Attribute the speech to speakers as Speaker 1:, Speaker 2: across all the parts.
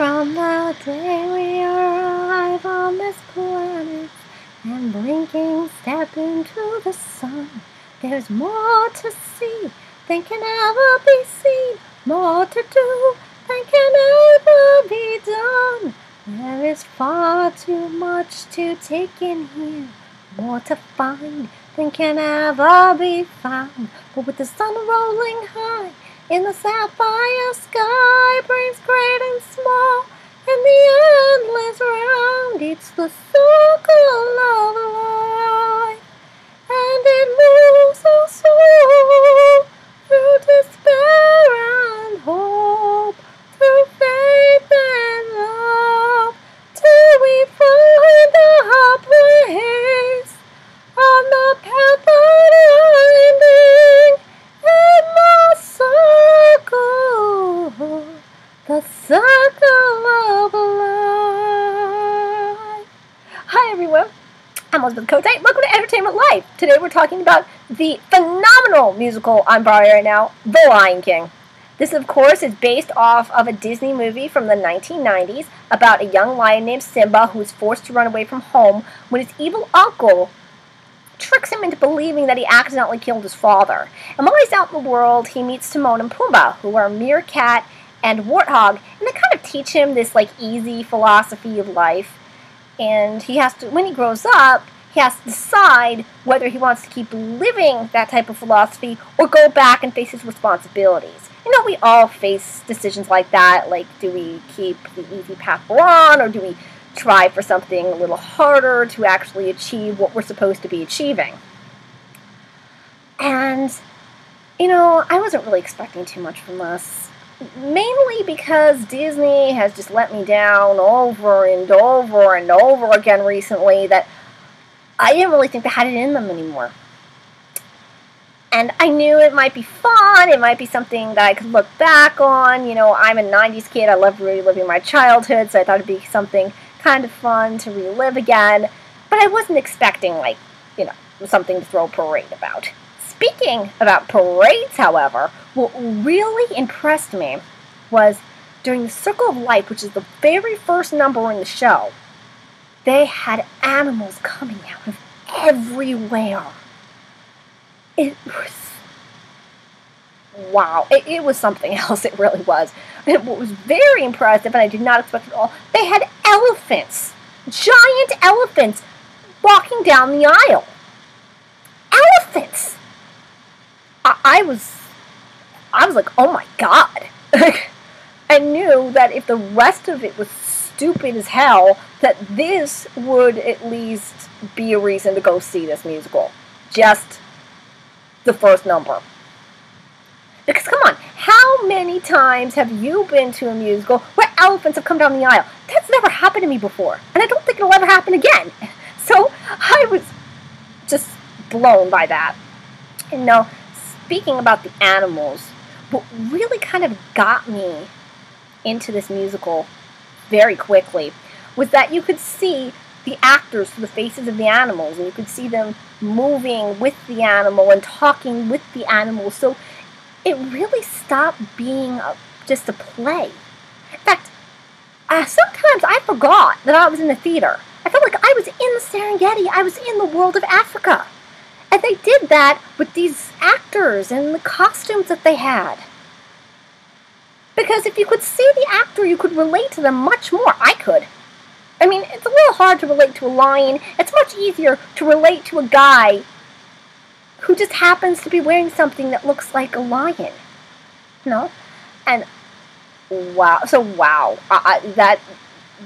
Speaker 1: From the day we arrive on this planet and blinking step into the sun, there's more to see than can ever be seen, more to do than can ever be done. There is far too much to take in here, more to find than can ever be found. But with the sun rolling high in the sapphire sky, brings great and small and the endless round. It's the circle of life, and it moves us all through despair and hope, through faith and love, till we find our place on the path unending in the circle of life. Hi everyone, I'm Elizabeth Cote. Welcome to Entertainment Life. Today we're talking about the phenomenal musical on Broadway right now, The Lion King. This, of course, is based off of a Disney movie from the 1990s about a young lion named Simba who is forced to run away from home when his evil uncle tricks him into believing that he accidentally killed his father. And while he's out in the world, he meets Timon and Pumbaa, who are Meerkat and Warthog, and they kind of teach him this easy philosophy of life. And he has to, when he grows up, he has to decide whether he wants to keep living that type of philosophy or go back and face his responsibilities. You know, we all face decisions like that, like do we keep the easy path we're on, or do we try for something a little harder to actually achieve what we're supposed to be achieving. And, you know, I wasn't really expecting too much from this. Mainly because Disney has just let me down over and over and over again recently that I didn't really think they had it in them anymore. And I knew it might be fun, it might be something that I could look back on. You know, I'm a 90s kid, I love reliving my childhood, so I thought it'd be something kind of fun to relive again. But I wasn't expecting, something to throw a parade about. Speaking about parades, however, what really impressed me was during the Circle of Life, which is the very first number in the show, they had animals coming out of everywhere. It was, wow, it was something else, it really was. And what was very impressive, and I did not expect it at all, they had elephants, giant elephants, walking down the aisle. Elephants! I was like, oh my god. I knew that if the rest of it was stupid as hell, that this would at least be a reason to go see this musical. Just the first number. Because come on, how many times have you been to a musical where elephants have come down the aisle? That's never happened to me before, and I don't think it'll ever happen again. So I was just blown by that. And now, speaking about the animals, what really kind of got me into this musical very quickly was that you could see the actors through the faces of the animals, and you could see them moving with the animal and talking with the animal. So it really stopped being just a play. In fact, sometimes I forgot that I was in the theater. I felt like I was in the Serengeti. I was in the world of Africa. And they did that with these actors and the costumes that they had. Because if you could see the actor, you could relate to them much more. I could. I mean, it's a little hard to relate to a lion. It's much easier to relate to a guy who just happens to be wearing something that looks like a lion. You know? And wow. So wow.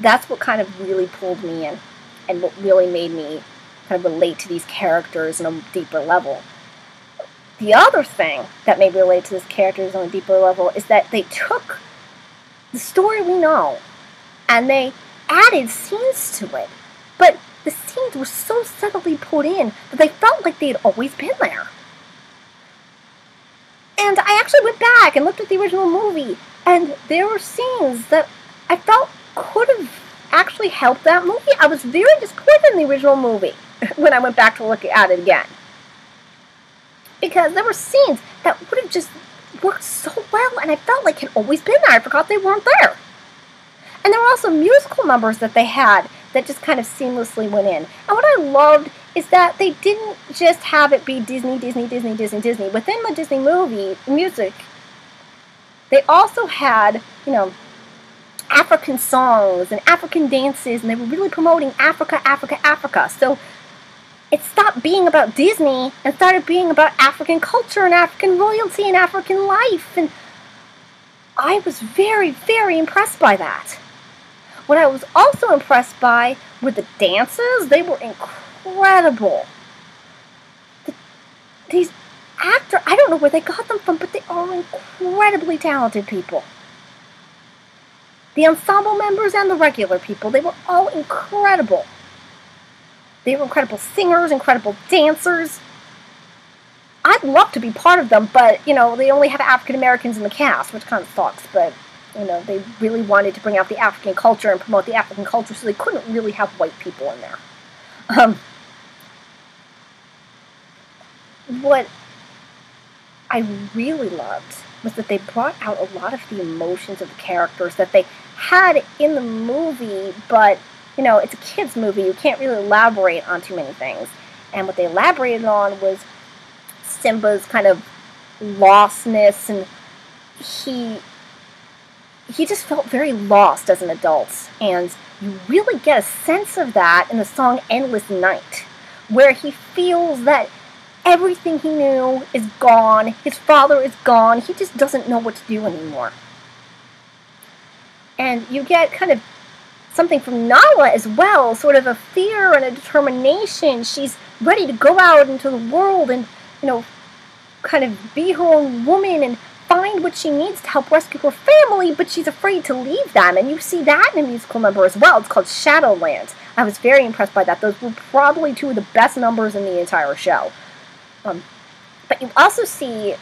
Speaker 1: That's what kind of really pulled me in. And what really made me kind of relate to these characters on a deeper level. The other thing that made me relate to these characters on a deeper level is that they took the story we know and they added scenes to it. But the scenes were so subtly put in that they felt like they had always been there. And I actually went back and looked at the original movie, and there were scenes that I felt could have actually helped that movie. I was very disappointed in the original movie when I went back to look at it again. Because there were scenes that would have just worked so well, and I felt like had always been there. I forgot they weren't there. And there were also musical numbers that they had that just kind of seamlessly went in. And what I loved is that they didn't just have it be Disney, Disney, Disney, Disney, Disney. Within the Disney movie music, they also had, African songs and African dances, and they were really promoting Africa, Africa, Africa. So it stopped being about Disney and started being about African culture and African royalty and African life. And I was very, very impressed by that. What I was also impressed by were the dances. They were incredible. These actors, I don't know where they got them from, but they are incredibly talented people. The ensemble members and the regular people, they were all incredible. They were incredible singers, incredible dancers. I'd love to be part of them, but, they only have African Americans in the cast, which kind of sucks, but, they really wanted to bring out the African culture and promote the African culture, so they couldn't really have white people in there. What I really loved was that they brought out a lot of the emotions of the characters that they had in the movie, but, it's a kid's movie. You can't really elaborate on too many things. And what they elaborated on was Simba's kind of lostness, and he just felt very lost as an adult. And you really get a sense of that in the song Endless Night, where he feels that everything he knew is gone. His father is gone. He just doesn't know what to do anymore. And you get kind of something from Nala as well, sort of a fear and a determination. She's ready to go out into the world and, kind of be her own woman and find what she needs to help rescue her family, but she's afraid to leave them. And you see that in a musical number as well. It's called Shadowland. I was very impressed by that. Those were probably two of the best numbers in the entire show. But you also see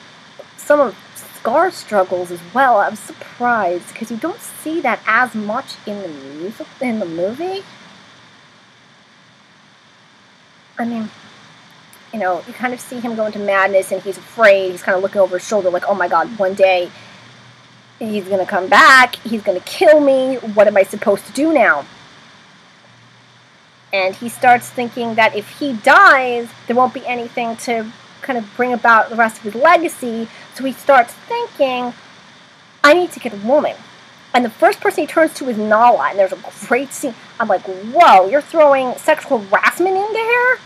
Speaker 1: some of Scar's struggles as well. I was surprised because you don't see that as much in the movie. I mean, you kind of see him go into madness and he's afraid. He's kind of looking over his shoulder like, oh my god, one day he's going to come back. He's going to kill me. What am I supposed to do now? And he starts thinking that if he dies, there won't be anything to kind of bring about the rest of his legacy. So he starts thinking, I need to get a woman. And the first person he turns to is Nala. And there's a great scene. I'm like, whoa, you're throwing sexual harassment into here?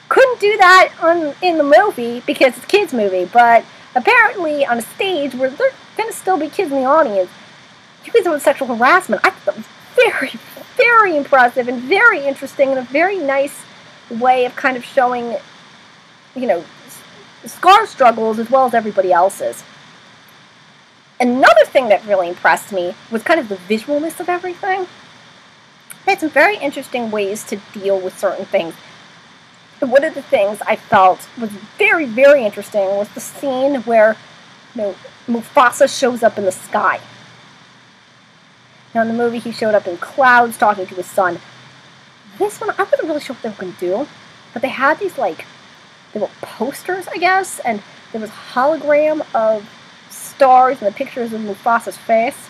Speaker 1: Couldn't do that in the movie because it's a kids' movie. But apparently on a stage where there's going to still be kids in the audience, you can throw sexual harassment. I thought that was very, very impressive and very interesting and a very nice way of kind of showing, Scar's struggles as well as everybody else's. Another thing that really impressed me was kind of the visualness of everything. They had some very interesting ways to deal with certain things. And one of the things I felt was very, very interesting was the scene where, Mufasa shows up in the sky. Now, in the movie, he showed up in clouds talking to his son. This one, I wasn't really sure what they were going to do, but they had these, they were posters, I guess, and there was a hologram of stars and the pictures of Mufasa's face.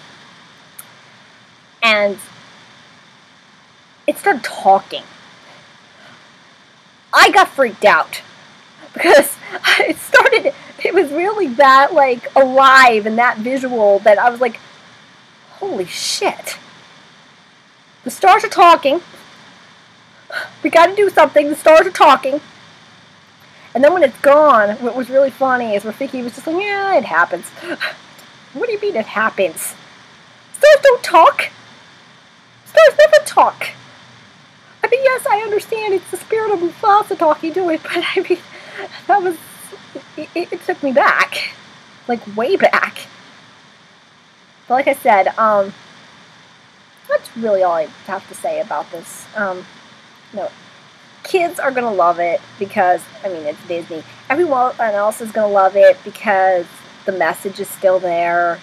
Speaker 1: And it started talking. I got freaked out because it was really that, alive and that visual that I was like, holy shit. The stars are talking. We gotta do something. The stars are talking. And then when it's gone, what was really funny is Rafiki was just like, yeah, it happens. What do you mean it happens? Stars don't talk. Stars never talk. I mean, yes, I understand it's the spirit of Mufasa talking to it, but I mean, that was, it took me back. Way back. But like I said, that's really all I have to say about this. Kids are going to love it because, it's Disney. Everyone else is going to love it because the message is still there,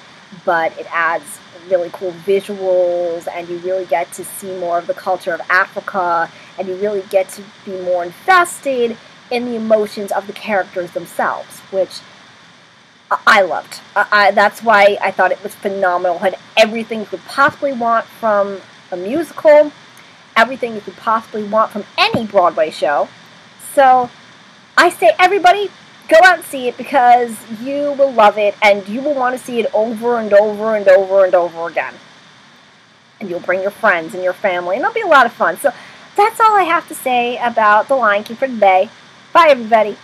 Speaker 1: but it adds really cool visuals, and you really get to see more of the culture of Africa, and you really get to be more invested in the emotions of the characters themselves, which I loved. That's why I thought it was phenomenal. It had everything you could possibly want from a musical, everything you could possibly want from any Broadway show. So I say, everybody, go out and see it, because you will love it, and you will want to see it over and over and over and over again. And you'll bring your friends and your family, and it'll be a lot of fun. So that's all I have to say about The Lion King for today. Bye, everybody.